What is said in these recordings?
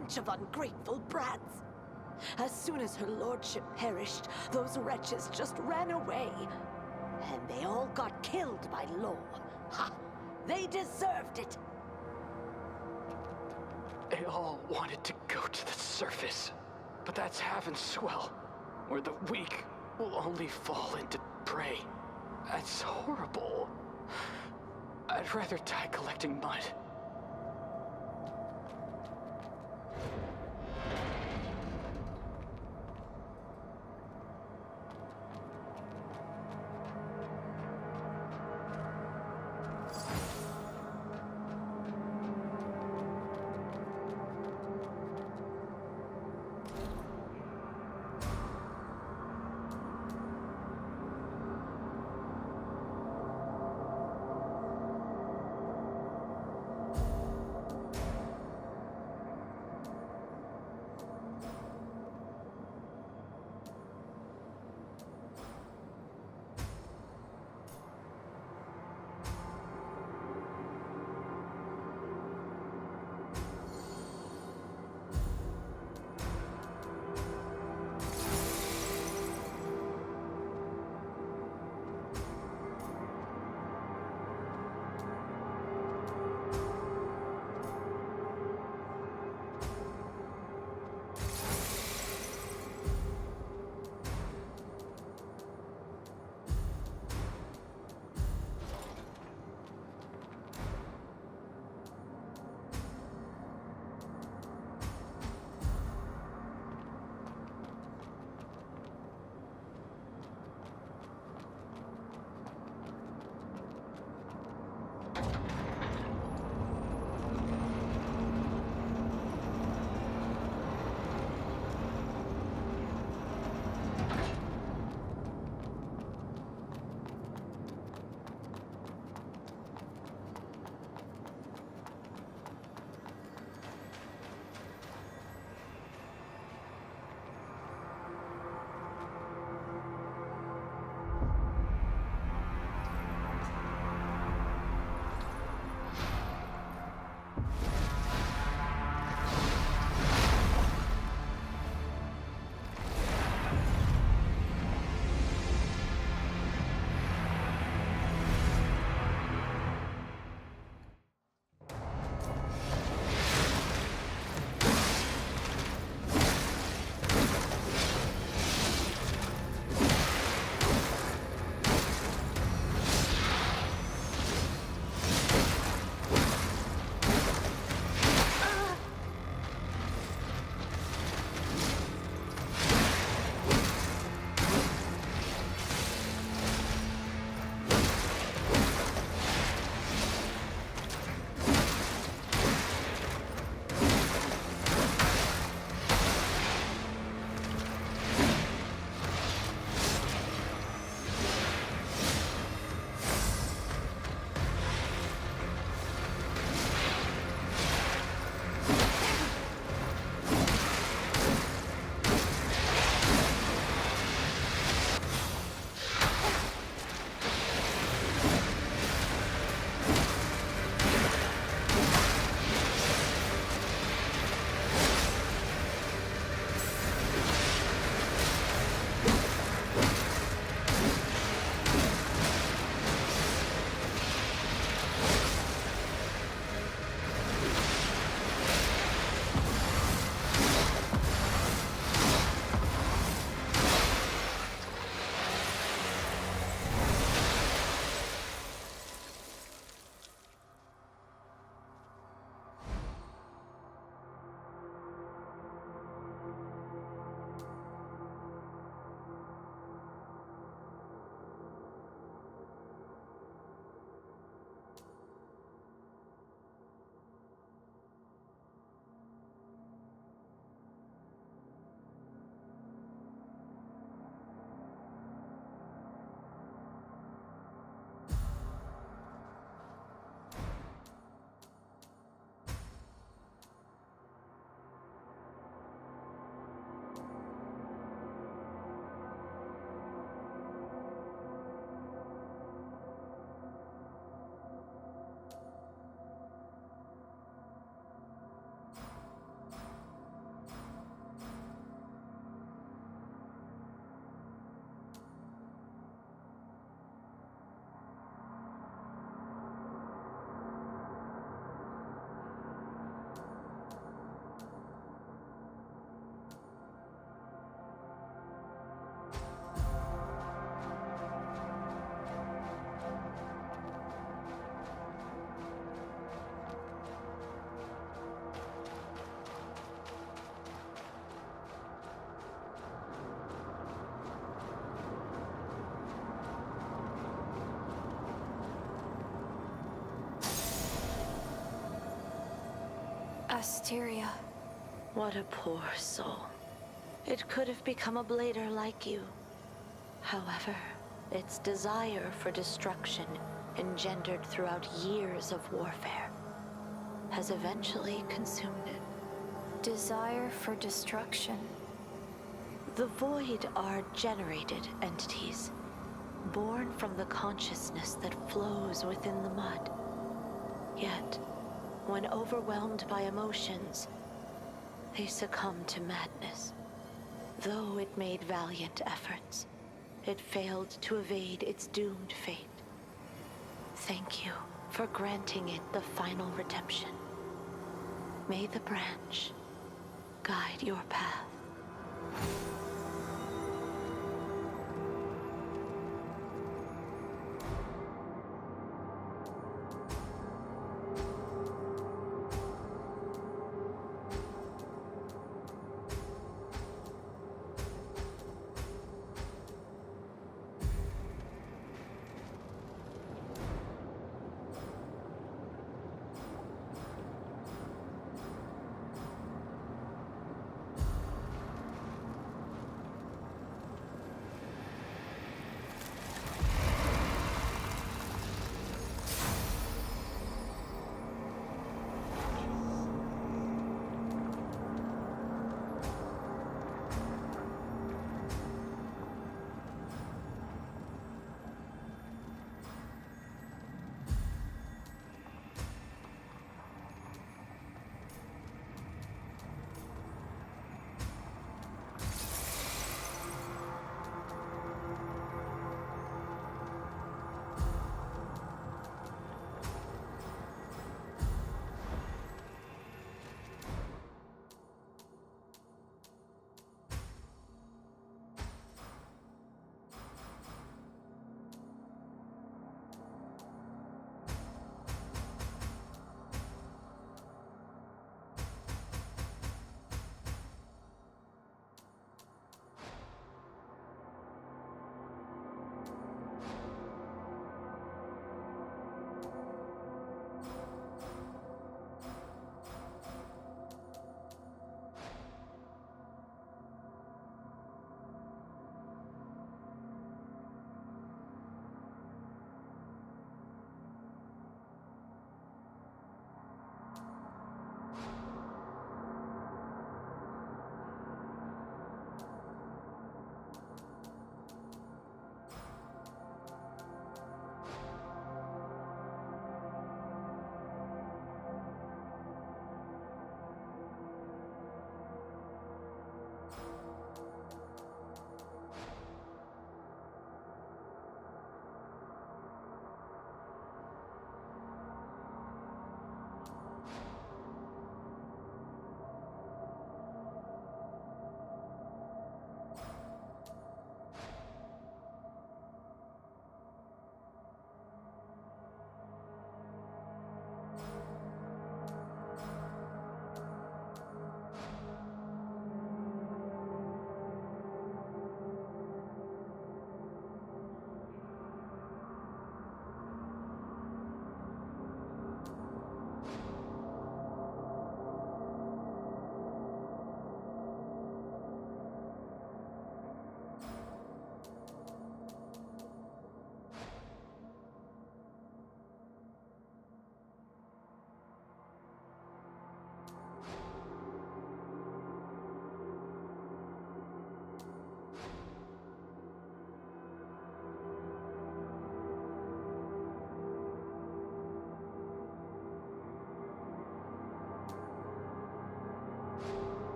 bunch of ungrateful brats. As soon as her lordship perished, those wretches just ran away. And they all got killed by law. Ha! They deserved it! They all wanted to go to the surface. But that's Havenswell, where the weak will only fall into prey. That's horrible. I'd rather die collecting mud. Asteria. What a poor soul. It could have become a blader like you. However, its desire for destruction, engendered throughout years of warfare, has eventually consumed it. Desire for destruction. The Void are generated entities, born from the consciousness that flows within the mud. Yet, when overwhelmed by emotions, they succumb to madness. Though it made valiant efforts, it failed to evade its doomed fate. Thank you for granting it the final redemption. May the branch guide your path.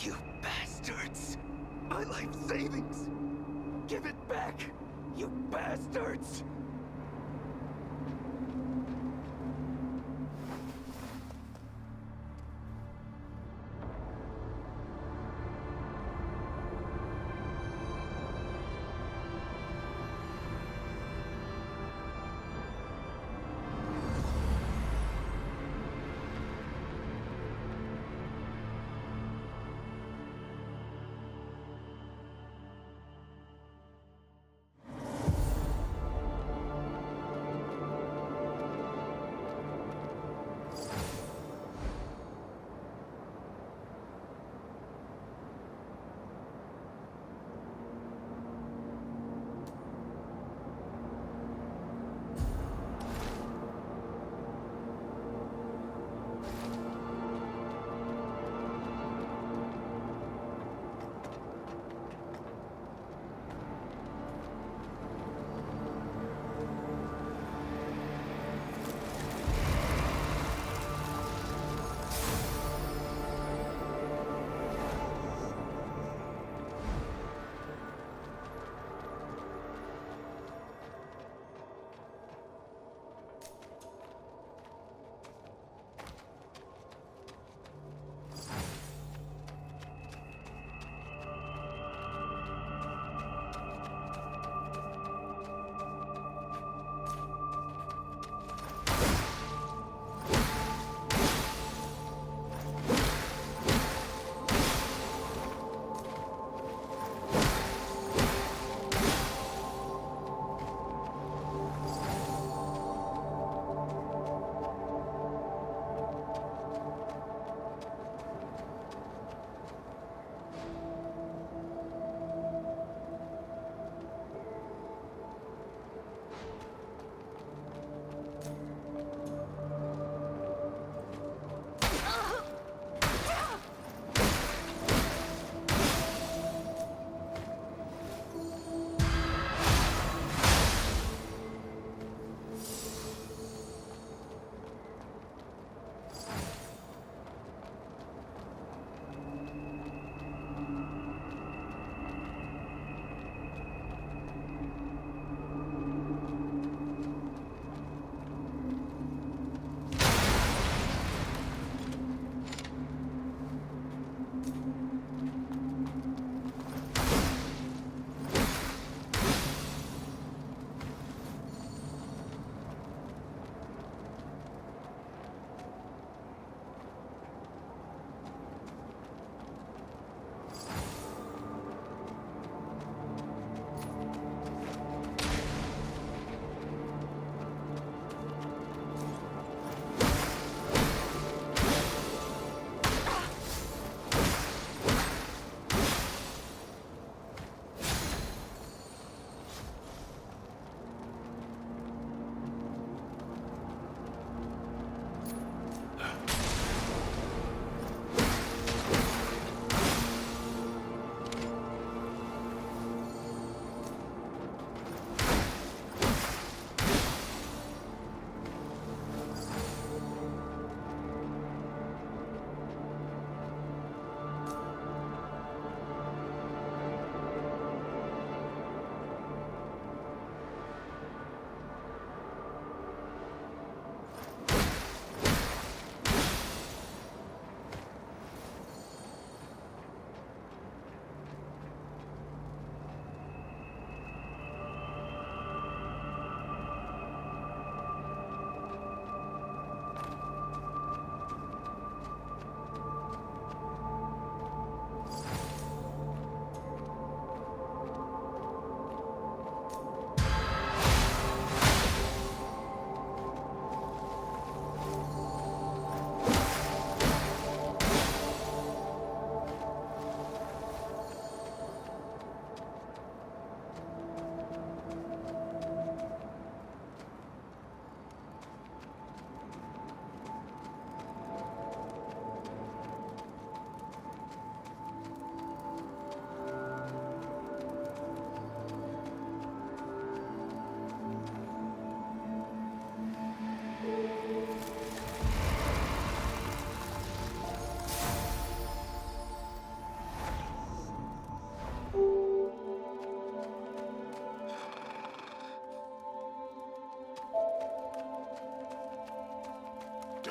You bastards! My life savings! Give it back! You bastards!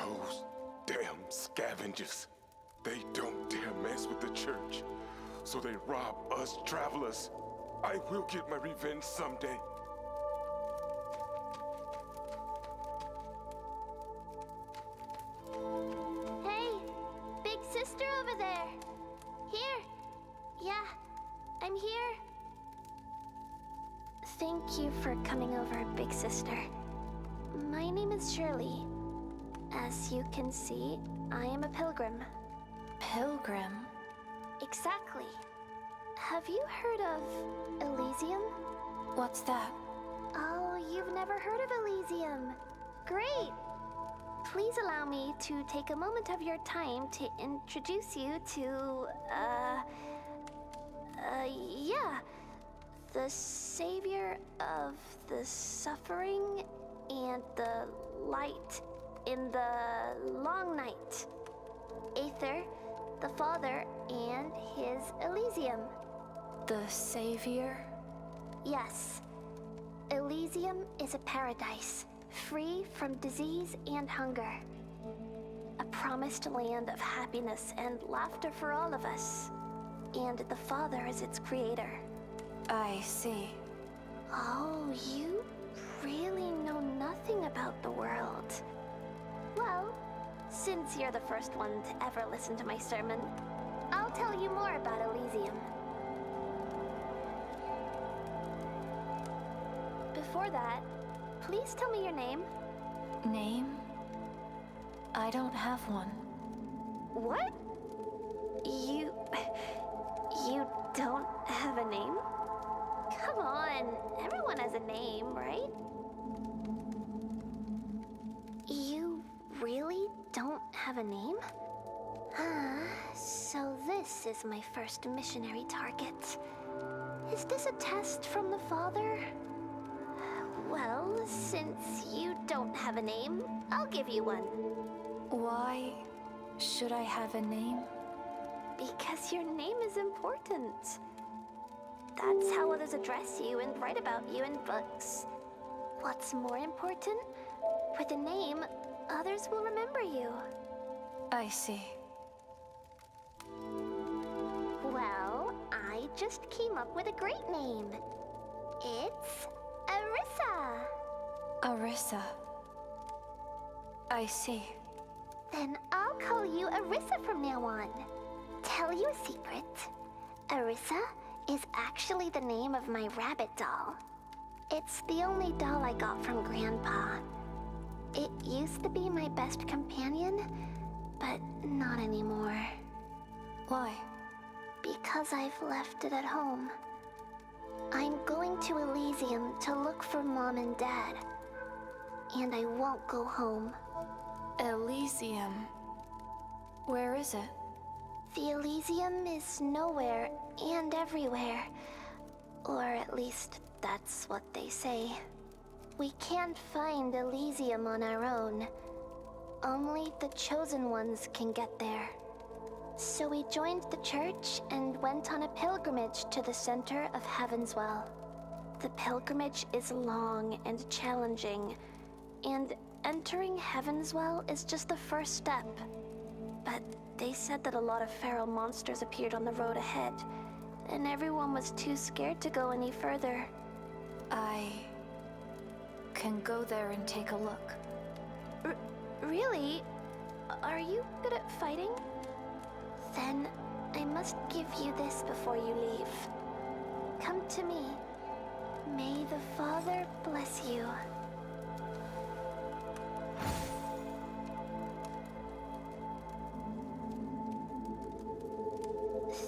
Those damn scavengers. They don't dare mess with the church. So they rob us travelers. I will get my revenge someday. Hey, big sister over there. Here. Yeah, I'm here. Thank you for coming over, big sister. My name is Shirley. As you can see, I am a pilgrim. Pilgrim? Exactly. Have you heard of Elysium? What's that? Oh, you've never heard of Elysium. Great! Please allow me to take a moment of your time to introduce you to, yeah. The savior of the suffering and the light in the long night. Aether, the Father, and his Elysium. The savior? Yes. Elysium is a paradise, free from disease and hunger. A promised land of happiness and laughter for all of us. And the Father is its creator. I see. Oh, you really know nothing about the world. Well, since you're the first one to ever listen to my sermon, I'll tell you more about Elysium. Before that, please tell me your name. Name? I don't have one. What? You don't have a name? Come on, everyone has a name, right? You really don't have a name? So this is my first missionary target. Is this a test from the Father? Well, since you don't have a name, I'll give you one. Why should I have a name? Because your name is important. That's how others address you and write about you in books. What's more important? With a name, others will remember you. I see. Well, I just came up with a great name. It's Arissa. Arissa. I see. Then I'll call you Arissa from now on. Tell you a secret. Arissa is actually the name of my rabbit doll. It's the only doll I got from Grandpa. It used to be my best companion, but not anymore. Why? Because I've left it at home. I'm going to Elysium to look for Mom and Dad. And I won't go home. Elysium. Where is it? The Elysium is nowhere and everywhere. Or at least that's what they say. We can't find Elysium on our own. Only the chosen ones can get there. So we joined the church and went on a pilgrimage to the center of Heaven's Well. The pilgrimage is long and challenging, and entering Heaven's Well is just the first step. But they said that a lot of feral monsters appeared on the road ahead, and everyone was too scared to go any further. I can go there and take a look. Really? Are you good at fighting? Then I must give you this before you leave. Come to me. May the Father bless you.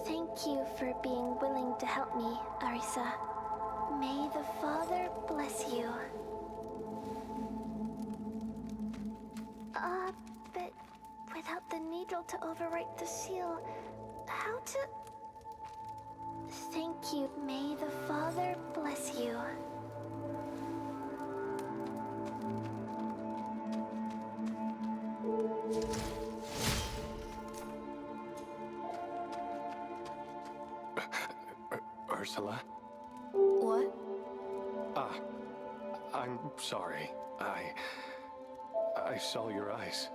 Thank you for being willing to help me, Arissa. May the Father bless you. But without the needle to overwrite the seal, how to... Thank you. May the Father bless you. Ursula? What? I'm sorry. I saw your eyes.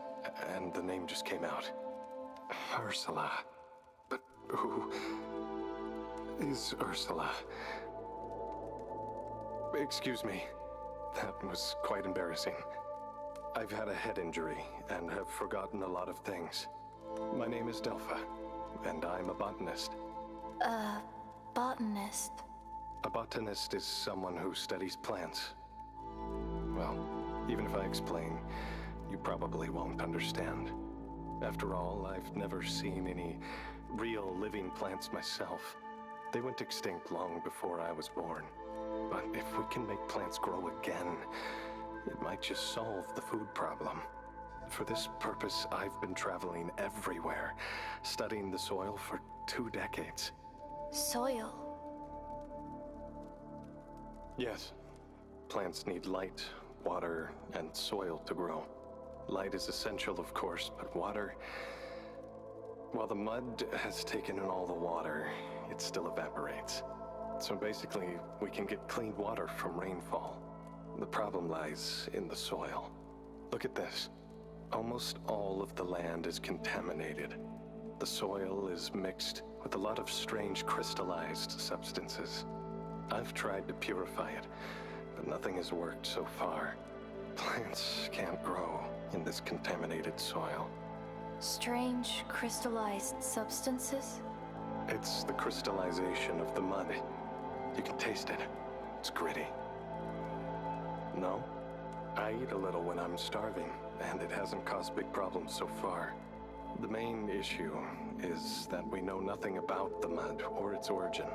and the name just came out. Ursula. But who is Ursula? Excuse me. That was quite embarrassing. I've had a head injury and have forgotten a lot of things. My name is Delpha, and I'm a botanist. Botanist. A botanist is someone who studies plants. Well, even if I explain, you probably won't understand. After all, I've never seen any real living plants myself. They went extinct long before I was born. But if we can make plants grow again, it might just solve the food problem. For this purpose, I've been traveling everywhere, studying the soil for 2 decades. Soil. Yes. Plants need light, water, and soil to grow. Light is essential, of course, but water... While the mud has taken in all the water, it still evaporates. So basically, we can get clean water from rainfall. The problem lies in the soil. Look at this. Almost all of the land is contaminated. The soil is mixed with a lot of strange crystallized substances. I've tried to purify it, but nothing has worked so far. Plants can't grow in this contaminated soil. Strange crystallized substances? It's the crystallization of the mud. You can taste it. It's gritty. No? I eat a little when I'm starving, and it hasn't caused big problems so far. The main issue is that we know nothing about the mud or its origin.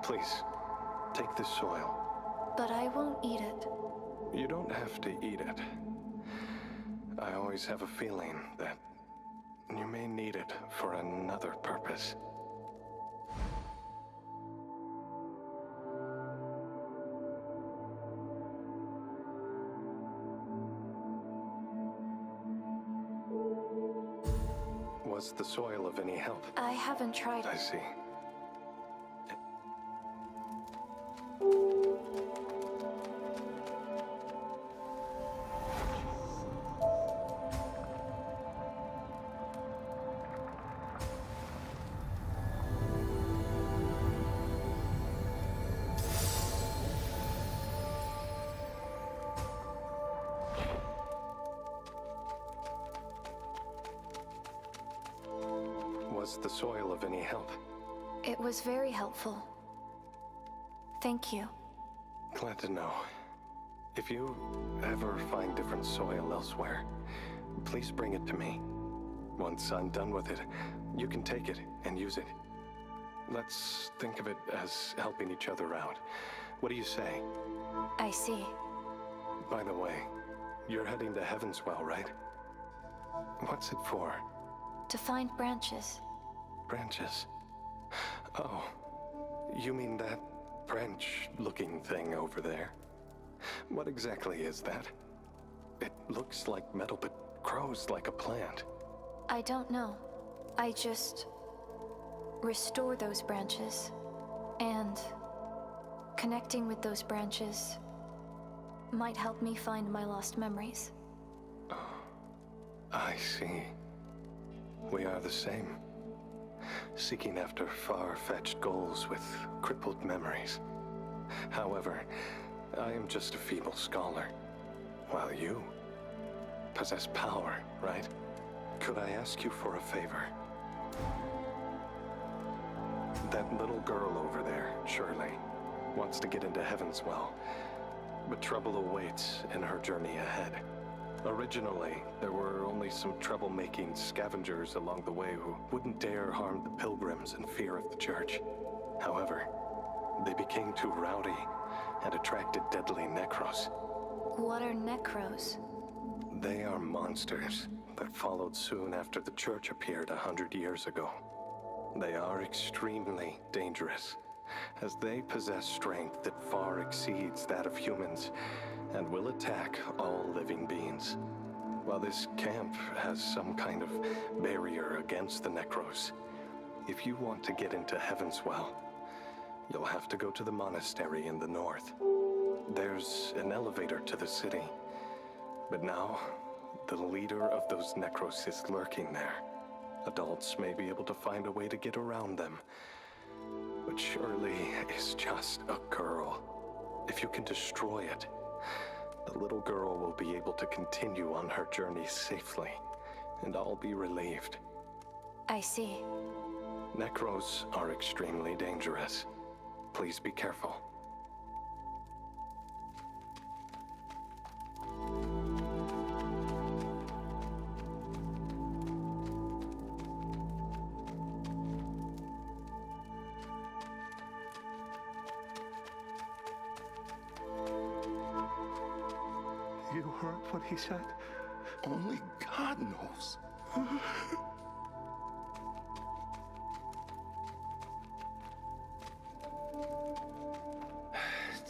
Please, take this soil. But I won't eat it. You don't have to eat it. I always have a feeling that you may need it for another purpose. Was the soil of any help? I haven't tried I it. see. Was the soil of any help? It was very helpful. Thank you. Glad to know. If you ever find different soil elsewhere, please bring it to me. Once I'm done with it, you can take it and use it. Let's think of it as helping each other out. What do you say? I see. By the way, you're heading to Heavenswell, right? What's it for? To find branches. Branches? Oh, you mean that branch-looking thing over there? What exactly is that? It looks like metal, but grows like a plant. I don't know. I just restore those branches. And connecting with those branches might help me find my lost memories. I see. We are the same. Seeking after far-fetched goals with crippled memories. However, I am just a feeble scholar, while you possess power, right? Could I ask you for a favor? That little girl over there, Shirley, wants to get into Heavenswell, but trouble awaits in her journey ahead. Originally, there were only some troublemaking scavengers along the way who wouldn't dare harm the pilgrims in fear of the church. However, they became too rowdy and attracted deadly necros. What are necros? They are monsters that followed soon after the church appeared 100 years ago. They are extremely dangerous, as they possess strength that far exceeds that of humans and will attack all living beings. While this camp has some kind of barrier against the necros, if you want to get into Heavenswell, you'll have to go to the monastery in the north. There's an elevator to the city, but now the leader of those Necros is lurking there. Adults may be able to find a way to get around them. But Shirley is just a girl. If you can destroy it, the little girl will be able to continue on her journey safely, and I'll be relieved. I see. Necros are extremely dangerous. Please be careful. You heard what he said? Only God knows.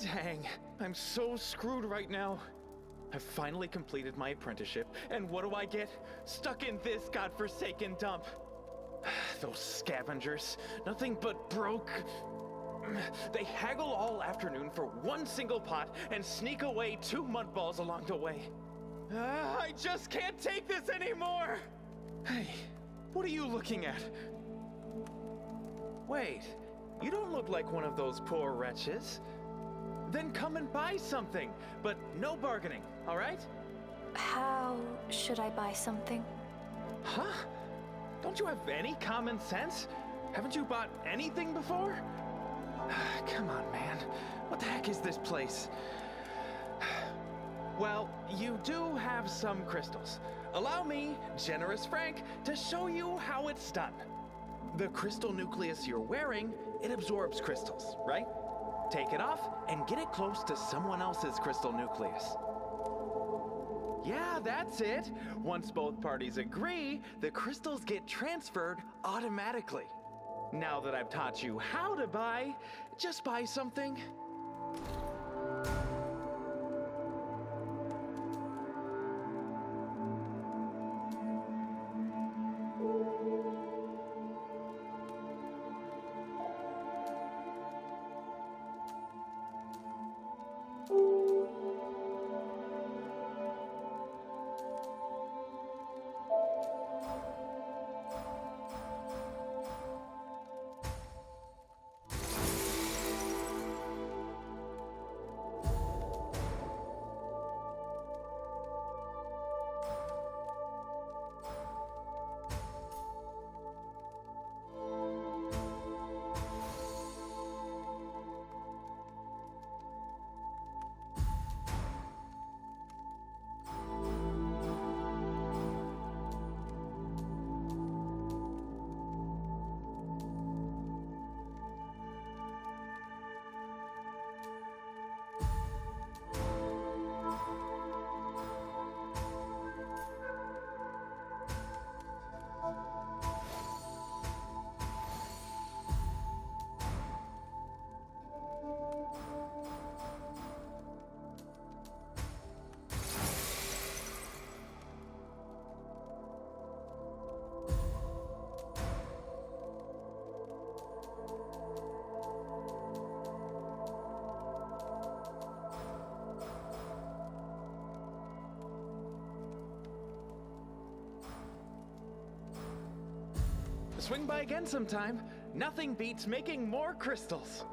Dang, I'm so screwed right now. I've finally completed my apprenticeship, and what do I get? Stuck in this godforsaken dump. Those scavengers, nothing but broke. They haggle all afternoon for one single pot and sneak away 2 mud balls along the way. I just can't take this anymore! Hey, what are you looking at? Wait, you don't look like one of those poor wretches. Then come and buy something, but no bargaining, all right? How should I buy something? Huh? Don't you have any common sense? Haven't you bought anything before? Come on, man. What the heck is this place? Well, you do have some crystals. Allow me, Generous Frank, to show you how it's done. The crystal nucleus you're wearing, it absorbs crystals, right? Take it off and get it close to someone else's crystal nucleus. Yeah, that's it. Once both parties agree, the crystals get transferred automatically. Now that I've taught you how to buy, just buy something. Swing by again sometime. Nothing beats making more crystals.